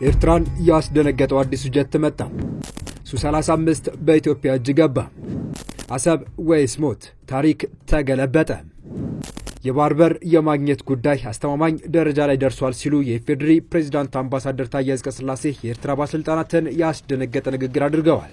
ኤርትራን ያስደነገጠው አዲሱ ጀት መጣ። ሱ-35 በኢትዮጵያ እጅ ገባ። አሰብ ወይስ ሞት? ታሪክ ተገለበጠ። የባህር በር የማግኘት ጉዳይ አስተማማኝ ደረጃ ላይ ደርሷል ሲሉ የኢፌዴሪ ፕሬዝዳንት አምባሳደር ታዬ አጽቀሥላሴ የኤርትራ ባለስልጣናትን ያስደነገጠ ንግግር አድርገዋል።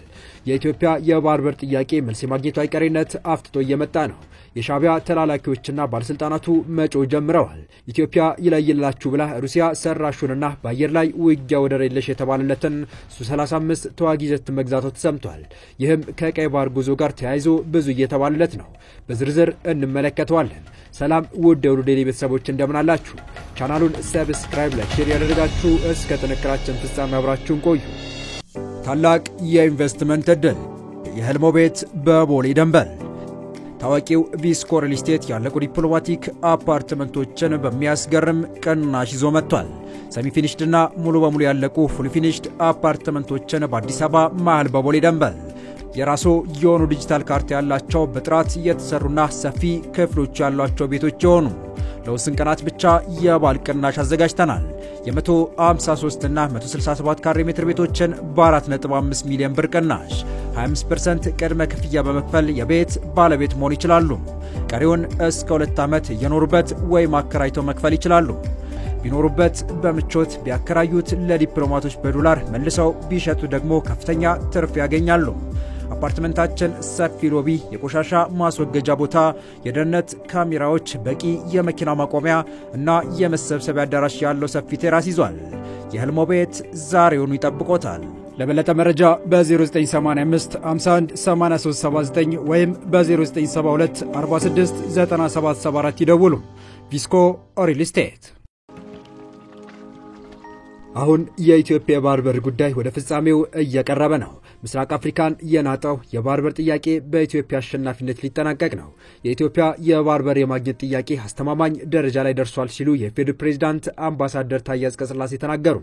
የኢትዮጵያ የባህር በር ጥያቄ መልስ የማግኘቱ አይቀሬነት አፍጥጦ እየመጣ ነው። የሻዕቢያ ተላላኪዎችና ባለስልጣናቱ መጮህ ጀምረዋል። ኢትዮጵያ ይለይላችሁ ብላ ሩሲያ ሰራሹንና በአየር ላይ ውጊያ ወደር የለሽ የተባለለትን ሱ-35 ተዋጊ ጀት መግዛቱ ተሰምቷል። ይህም ከቀይ ባህር ጉዞ ጋር ተያይዞ ብዙ እየተባለለት ነው። በዝርዝር እንመለከተዋለን። ሰላም ውድ የሁሉ ዴይሊ ቤተሰቦች እንደምን አላችሁ? ቻናሉን ሰብስክራይብ፣ ላይክ፣ ሼር ያደረጋችሁ እስከ ጥንቅራችን ፍጻሜ አብራችሁን ቆዩ። ታላቅ የኢንቨስትመንት ዕድል፣ የህልሞ ቤት በቦሌ ደንበል። ታዋቂው ቪስኮ ሪል ስቴት ያለቁ ዲፕሎማቲክ አፓርትመንቶችን በሚያስገርም ቅናሽ ይዞ መጥቷል። ሰሚ ፊኒሽድና ሙሉ በሙሉ ያለቁ ፉል ፊኒሽድ አፓርትመንቶችን በአዲስ አበባ መሃል በቦሌ ደንበል የራሱ የሆኑ ዲጂታል ካርታ ያላቸው በጥራት የተሰሩና ሰፊ ክፍሎች ያሏቸው ቤቶች የሆኑ ለውስን ቀናት ብቻ የባል ቅናሽ አዘጋጅተናል። የ153 እና 167 ካሬ ሜትር ቤቶችን በ4.5 ሚሊዮን ብር ቅናሽ 25% ቅድመ ክፍያ በመክፈል የቤት ባለቤት መሆን ይችላሉ። ቀሪውን እስከ 2 ዓመት እየኖሩበት ወይም አከራይተው መክፈል ይችላሉ። ቢኖሩበት በምቾት ቢያከራዩት ለዲፕሎማቶች በዶላር መልሰው ቢሸጡ ደግሞ ከፍተኛ ትርፍ ያገኛሉ። አፓርትመንታችን ሰፊ ሎቢ፣ የቆሻሻ ማስወገጃ ቦታ፣ የደህንነት ካሜራዎች፣ በቂ የመኪና ማቆሚያ እና የመሰብሰቢያ አዳራሽ ያለው ሰፊ ቴራስ ይዟል። የህልሞ ቤት ዛሬውኑ ይጠብቆታል። ለበለጠ መረጃ በ0985 51 8379 ወይም በ0972 46 9774 ይደውሉ። ቪስኮ ሪል ስቴት። አሁን የኢትዮጵያ የባህር በር ጉዳይ ወደ ፍጻሜው እየቀረበ ነው። ምስራቅ አፍሪካን የናጠው የባህር በር ጥያቄ በኢትዮጵያ አሸናፊነት ሊጠናቀቅ ነው። የኢትዮጵያ የባህር በር የማግኘት ጥያቄ አስተማማኝ ደረጃ ላይ ደርሷል ሲሉ የኢፌዴሪ ፕሬዝዳንት አምባሳደር ታዬ አጽቀሥላሴ ተናገሩ።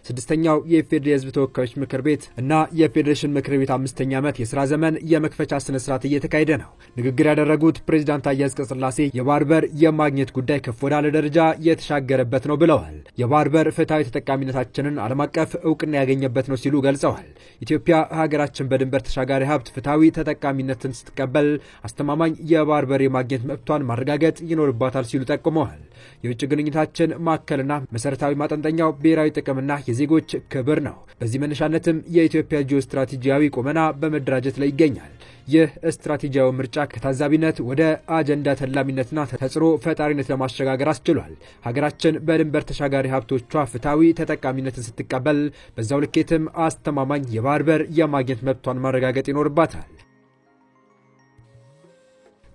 ስድስተኛው የኢፌዴሪ ሕዝብ ተወካዮች ምክር ቤት እና የፌዴሬሽን ምክር ቤት 5ኛ ዓመት የሥራ ዘመን የመክፈቻ ስነ ስርዓት እየተካሄደ ነው። ንግግር ያደረጉት ፕሬዝዳንት ታዬ አጽቀሥላሴ የባህር በር የማግኘት ጉዳይ ከፍ ወዳለ ደረጃ የተሻገረበት ነው ብለዋል። የባህር በር ፍትሃዊ ተጠቃሚነታችንን ዓለም አቀፍ እውቅና ያገኘበት ነው ሲሉ ገልጸዋል። ኢትዮጵያ ሀገራችን በድንበር ተሻጋሪ ሀብት ፍትሃዊ ተጠቃሚነትን ስትቀበል አስተማማኝ የባህር በር የማግኘት መብቷን ማረጋገጥ ይኖርባታል ሲሉ ጠቁመዋል። የውጭ ግንኙነታችን ማዕከልና መሰረታዊ ማጠንጠኛው ብሔራዊ ጥቅምና የዜጎች ክብር ነው። በዚህ መነሻነትም የኢትዮጵያ ጂኦ ስትራቴጂያዊ ቁመና በመደራጀት ላይ ይገኛል። ይህ ስትራቴጂያዊ ምርጫ ከታዛቢነት ወደ አጀንዳ ተላሚነትና ተጽዕኖ ፈጣሪነት ለማሸጋገር አስችሏል። ሀገራችን በድንበር ተሻጋሪ ሀብቶቿ ፍትሃዊ ተጠቃሚነትን ስትቀበል በዛው ልኬትም አስተማማኝ የባህር በር የማግኘት መብቷን ማረጋገጥ ይኖርባታል።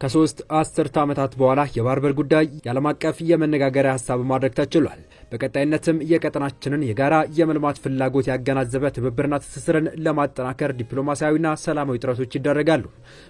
ከ3 አስርተ ዓመታት በኋላ የባህር በር ጉዳይ የዓለም አቀፍ የመነጋገሪያ ሐሳብ ማድረግ ተችሏል። በቀጣይነትም የቀጠናችንን የጋራ የመልማት ፍላጎት ያገናዘበ ትብብርና ትስስርን ለማጠናከር ዲፕሎማሲያዊና ሰላማዊ ጥረቶች ይደረጋሉ።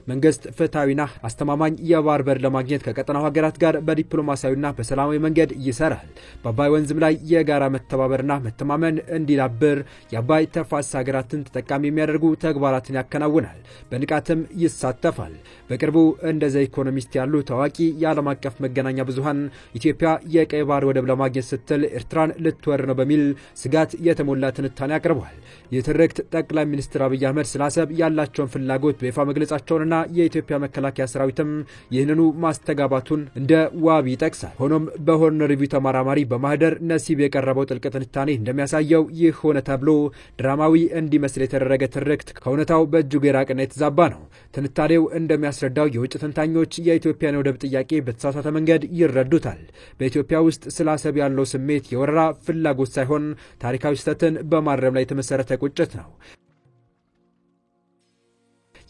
መንግስት ፍትሃዊና አስተማማኝ የባህር በር ለማግኘት ከቀጠናው ሀገራት ጋር በዲፕሎማሲያዊና በሰላማዊ መንገድ ይሰራል። በአባይ ወንዝም ላይ የጋራ መተባበርና መተማመን እንዲዳብር የአባይ ተፋሰስ ሀገራትን ተጠቃሚ የሚያደርጉ ተግባራትን ያከናውናል። በንቃትም ይሳተፋል። በቅርቡ እንደ ኢኮኖሚስት ያሉ ታዋቂ የዓለም አቀፍ መገናኛ ብዙሃን ኢትዮጵያ የቀይ ባህር ወደብ ለማግኘት ስትል ኤርትራን ልትወር ነው በሚል ስጋት የተሞላ ትንታኔ አቅርበዋል። የትርክት ጠቅላይ ሚኒስትር አብይ አህመድ ስለ አሰብ ያላቸውን ፍላጎት በይፋ መግለጻቸውንና የኢትዮጵያ መከላከያ ሰራዊትም ይህንኑ ማስተጋባቱን እንደ ዋቢ ይጠቅሳል። ሆኖም በሆርን ሪቪው ተመራማሪ በማህደር ነሲብ የቀረበው ጥልቅ ትንታኔ እንደሚያሳየው ይህ ሆነ ተብሎ ድራማዊ እንዲመስል የተደረገ ትርክት ከእውነታው በእጅጉ የራቀና የተዛባ ነው። ትንታኔው እንደሚያስረዳው የውጭ ተንታኞች የኢትዮጵያን ወደብ ጥያቄ በተሳሳተ መንገድ ይረዱታል። በኢትዮጵያ ውስጥ ስለ አሰብ ያለው ስሜት የወረራ ፍላጎት ሳይሆን ታሪካዊ ስህተትን በማረም ላይ የተመሰረተ ቁጭት ነው።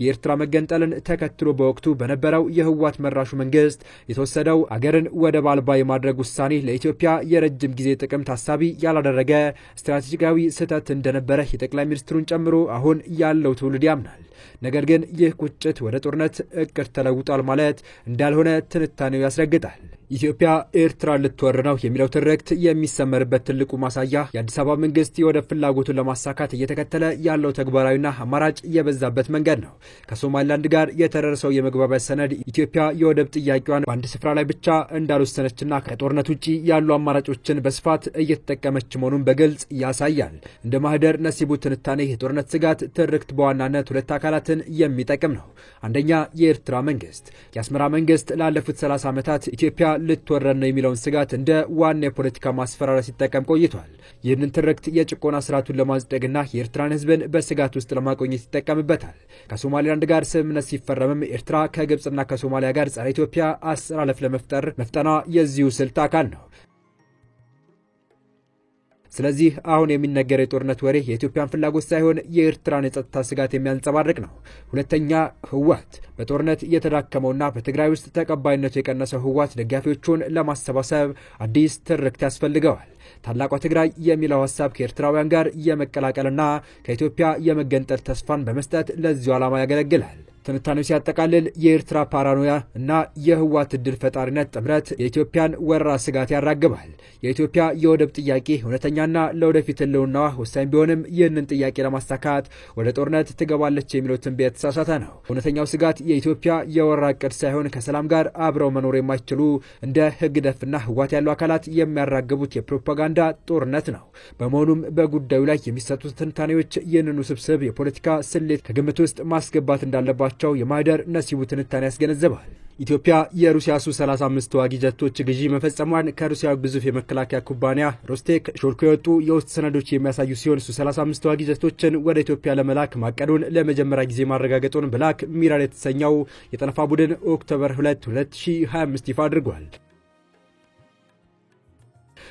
የኤርትራ መገንጠልን ተከትሎ በወቅቱ በነበረው የህወሓት መራሹ መንግስት የተወሰደው አገርን ወደብ አልባ የማድረግ ውሳኔ ለኢትዮጵያ የረጅም ጊዜ ጥቅም ታሳቢ ያላደረገ ስትራቴጂካዊ ስህተት እንደነበረ የጠቅላይ ሚኒስትሩን ጨምሮ አሁን ያለው ትውልድ ያምናል። ነገር ግን ይህ ቁጭት ወደ ጦርነት እቅድ ተለውጧል ማለት እንዳልሆነ ትንታኔው ያስረግጣል። ኢትዮጵያ ኤርትራ ልትወር ነው የሚለው ትርክት የሚሰመርበት ትልቁ ማሳያ የአዲስ አበባ መንግስት የወደብ ፍላጎቱን ለማሳካት እየተከተለ ያለው ተግባራዊና አማራጭ የበዛበት መንገድ ነው። ከሶማሊላንድ ጋር የተደረሰው የመግባቢያ ሰነድ ኢትዮጵያ የወደብ ጥያቄዋን በአንድ ስፍራ ላይ ብቻ እንዳልወሰነችና ከጦርነት ውጪ ያሉ አማራጮችን በስፋት እየተጠቀመች መሆኑን በግልጽ ያሳያል። እንደ ማህደር ነሲቡ ትንታኔ የጦርነት ስጋት ትርክት በዋናነት ሁለት አካላትን የሚጠቅም ነው። አንደኛ የኤርትራ መንግስት። የአስመራ መንግስት ላለፉት 30 ዓመታት ኢትዮጵያ ልትወረን ነው የሚለውን ስጋት እንደ ዋና የፖለቲካ ማስፈራሪያ ሲጠቀም ቆይቷል። ይህንን ትርክት የጭቆና ስርዓቱን ለማጽደቅና የኤርትራን ህዝብን በስጋት ውስጥ ለማቆየት ይጠቀምበታል። ከሶማሊላንድ ጋር ስምምነት ሲፈረምም ኤርትራ ከግብጽና ከሶማሊያ ጋር ጸረ ኢትዮጵያ አሰላለፍ ለመፍጠር መፍጠኗ የዚሁ ስልት አካል ነው። ስለዚህ አሁን የሚነገረው የጦርነት ወሬ የኢትዮጵያን ፍላጎት ሳይሆን የኤርትራን የጸጥታ ስጋት የሚያንጸባርቅ ነው። ሁለተኛ ህወሓት። በጦርነት የተዳከመውና በትግራይ ውስጥ ተቀባይነቱ የቀነሰው ህወሓት ደጋፊዎቹን ለማሰባሰብ አዲስ ትርክት ያስፈልገዋል። ታላቋ ትግራይ የሚለው ሐሳብ ከኤርትራውያን ጋር የመቀላቀልና ከኢትዮጵያ የመገንጠል ተስፋን በመስጠት ለዚሁ ዓላማ ያገለግላል። ትንታኔው ሲያጠቃልል የኤርትራ ፓራኖያ እና የህወሓት ድል ፈጣሪነት ጥምረት የኢትዮጵያን ወረራ ስጋት ያራግባል። የኢትዮጵያ የወደብ ጥያቄ እውነተኛና ለወደፊት ህልውናዋ ወሳኝ ቢሆንም ይህንን ጥያቄ ለማሳካት ወደ ጦርነት ትገባለች የሚለው ትንበያ የተሳሳተ ነው። እውነተኛው ስጋት የኢትዮጵያ የወረራ ዕቅድ ሳይሆን ከሰላም ጋር አብረው መኖር የማይችሉ እንደ ህግደፍና ህወሓት ያሉ አካላት የሚያራግቡት የፕሮፓጋንዳ ጦርነት ነው። በመሆኑም በጉዳዩ ላይ የሚሰጡት ትንታኔዎች ይህንን ውስብስብ የፖለቲካ ስሌት ከግምት ውስጥ ማስገባት እንዳለባቸው የማህደር ነሲቡ ትንታኔ ያስገነዝባል። ኢትዮጵያ የሩሲያ ሱ-35 ተዋጊ ጀቶች ግዢ መፈጸሟን ከሩሲያ ግዙፍ የመከላከያ ኩባንያ ሮስቴክ ሾልኮ የወጡ የውስጥ ሰነዶች የሚያሳዩ ሲሆን ሱ-35 ተዋጊ ጀቶችን ወደ ኢትዮጵያ ለመላክ ማቀዱን ለመጀመሪያ ጊዜ ማረጋገጡን ብላክ ሚረር የተሰኘው የጠለፋ ቡድን ኦክቶበር 2 2025 ይፋ አድርጓል።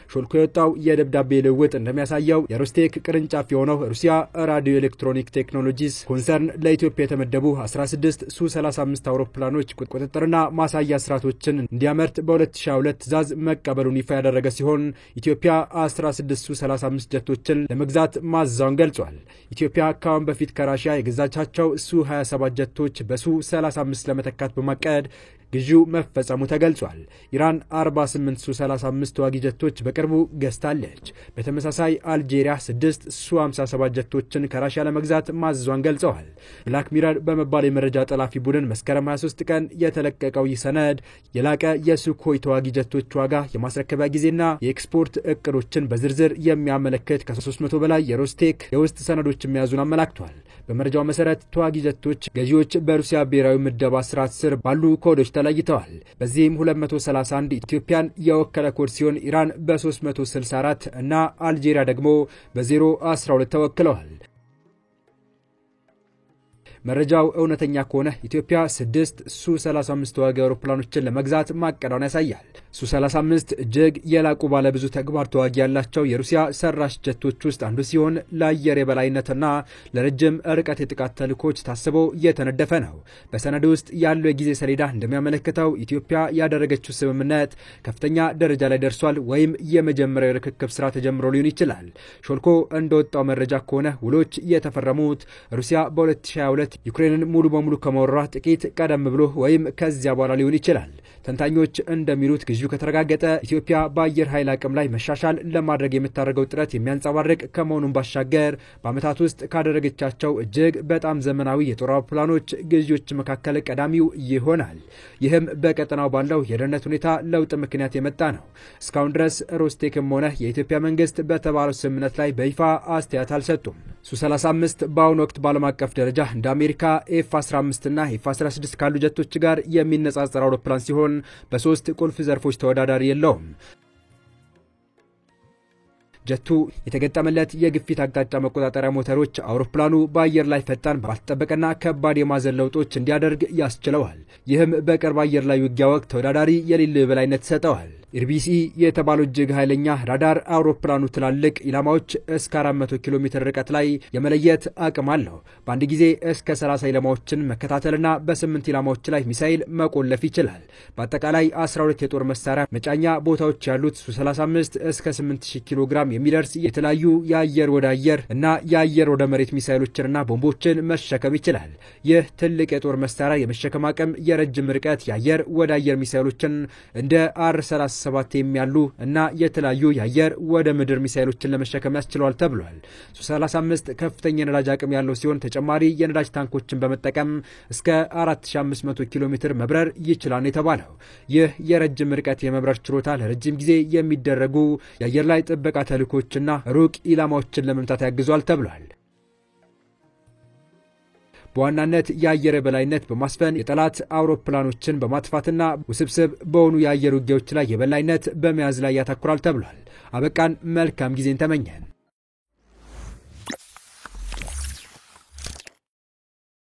ሾልኮ የወጣው የደብዳቤ ልውውጥ እንደሚያሳየው የሮስቴክ ቅርንጫፍ የሆነው ሩሲያ ራዲዮ ኤሌክትሮኒክ ቴክኖሎጂስ ኮንሰርን ለኢትዮጵያ የተመደቡ 16 ሱ-35 አውሮፕላኖች ቁጥጥርና ማሳያ ስርዓቶችን እንዲያመርት በ2022 ትዕዛዝ መቀበሉን ይፋ ያደረገ ሲሆን ኢትዮጵያ 16 ሱ-35 ጀቶችን ለመግዛት ማዛውን ገልጿል። ኢትዮጵያ ካሁን በፊት ከራሽያ የገዛቻቸው ሱ-27 ጀቶች በሱ-35 ለመተካት በማቀድ ግዢው መፈጸሙ ተገልጿል። ኢራን 48 ሱ-35 ተዋጊ ጀቶች በቅርቡ ገዝታለች። በተመሳሳይ አልጄሪያ 6 ሱ-57 ጀቶችን ከራሽያ ለመግዛት ማዘዟን ገልጸዋል። ብላክ ሚረር በመባል የመረጃ ጠላፊ ቡድን መስከረም 23 ቀን የተለቀቀው ይህ ሰነድ የላቀ የሱኮይ ተዋጊ ጀቶች ዋጋ፣ የማስረከቢያ ጊዜና የኤክስፖርት እቅዶችን በዝርዝር የሚያመለክት ከ300 በላይ የሮስቴክ የውስጥ ሰነዶች መያዙን አመላክቷል። በመረጃው መሰረት ተዋጊ ጀቶች ገዢዎች በሩሲያ ብሔራዊ ምደባ ስርዓት ስር ባሉ ኮዶች ተለይተዋል። በዚህም 231 ኢትዮጵያን የወከለ ኮድ ሲሆን ኢራን በ364 እና አልጄሪያ ደግሞ በ012 ተወክለዋል። መረጃው እውነተኛ ከሆነ ኢትዮጵያ 6 ሱ-35 ተዋጊ አውሮፕላኖችን ለመግዛት ማቀዷን ያሳያል። ሱ-35 እጅግ የላቁ ባለብዙ ተግባር ተዋጊ ያላቸው የሩሲያ ሰራሽ ጀቶች ውስጥ አንዱ ሲሆን ለአየር የበላይነትና ለረጅም ርቀት የጥቃት ተልዕኮች ታስቦ እየተነደፈ ነው። በሰነዱ ውስጥ ያለው የጊዜ ሰሌዳ እንደሚያመለክተው ኢትዮጵያ ያደረገችው ስምምነት ከፍተኛ ደረጃ ላይ ደርሷል ወይም የመጀመሪያው ርክክብ ስራ ተጀምሮ ሊሆን ይችላል። ሾልኮ እንደወጣው መረጃ ከሆነ ውሎች የተፈረሙት ሩሲያ በ2022 ዩክሬንን ሙሉ በሙሉ ከመወረሯ ጥቂት ቀደም ብሎ ወይም ከዚያ በኋላ ሊሆን ይችላል። ተንታኞች እንደሚሉት ግዢው ከተረጋገጠ ኢትዮጵያ በአየር ኃይል አቅም ላይ መሻሻል ለማድረግ የምታደርገው ጥረት የሚያንጸባርቅ ከመሆኑም ባሻገር በዓመታት ውስጥ ካደረገቻቸው እጅግ በጣም ዘመናዊ የጦር አውሮፕላኖች ግዢዎች መካከል ቀዳሚው ይሆናል። ይህም በቀጠናው ባለው የደህንነት ሁኔታ ለውጥ ምክንያት የመጣ ነው። እስካሁን ድረስ ሮስቴክም ሆነ የኢትዮጵያ መንግስት በተባለው ስምምነት ላይ በይፋ አስተያየት አልሰጡም። ሱ-35 በአሁኑ ወቅት በዓለም አቀፍ ደረጃ እንደ አሜሪካ ኤፍ-15 እና ኤፍ-16 ካሉ ጀቶች ጋር የሚነጻጸር አውሮፕላን ሲሆን በሶስት ቁልፍ ዘርፎች ተወዳዳሪ የለውም። ጀቱ የተገጠመለት የግፊት አቅጣጫ መቆጣጠሪያ ሞተሮች አውሮፕላኑ በአየር ላይ ፈጣን ባልተጠበቀና ከባድ የማዘን ለውጦች እንዲያደርግ ያስችለዋል። ይህም በቅርብ አየር ላይ ውጊያ ወቅት ተወዳዳሪ የሌለ የበላይነት ሰጠዋል። ኢርቢሲ የተባለው እጅግ ኃይለኛ ራዳር አውሮፕላኑ ትላልቅ ኢላማዎች እስከ 400 ኪሎ ሜትር ርቀት ላይ የመለየት አቅም አለው። በአንድ ጊዜ እስከ 30 ኢላማዎችን መከታተልና በ8 ኢላማዎች ላይ ሚሳኤል መቆለፍ ይችላል። በአጠቃላይ 12 የጦር መሳሪያ መጫኛ ቦታዎች ያሉት ሱ-35 እስከ 8000 ኪሎ ግራም የሚደርስ የተለያዩ የአየር ወደ አየር እና የአየር ወደ መሬት ሚሳኤሎችንና ቦምቦችን መሸከም ይችላል። ይህ ትልቅ የጦር መሳሪያ የመሸከም አቅም የረጅም ርቀት የአየር ወደ አየር ሚሳኤሎችን እንደ አር-37 የሚያሉ እና የተለያዩ የአየር ወደ ምድር ሚሳኤሎችን ለመሸከም ያስችለዋል ተብሏል። ሱ-35 ከፍተኛ የነዳጅ አቅም ያለው ሲሆን ተጨማሪ የነዳጅ ታንኮችን በመጠቀም እስከ 4500 ኪሎ ሜትር መብረር ይችላል የተባለው ይህ የረጅም ርቀት የመብረር ችሎታ ለረጅም ጊዜ የሚደረጉ የአየር ላይ ጥበቃ ተልእኮችና ሩቅ ኢላማዎችን ለመምታት ያግዟል ተብሏል። በዋናነት የአየር የበላይነት በማስፈን የጠላት አውሮፕላኖችን በማጥፋትና ውስብስብ በሆኑ የአየር ውጊያዎች ላይ የበላይነት በመያዝ ላይ ያተኩራል ተብሏል። አበቃን። መልካም ጊዜን ተመኘን።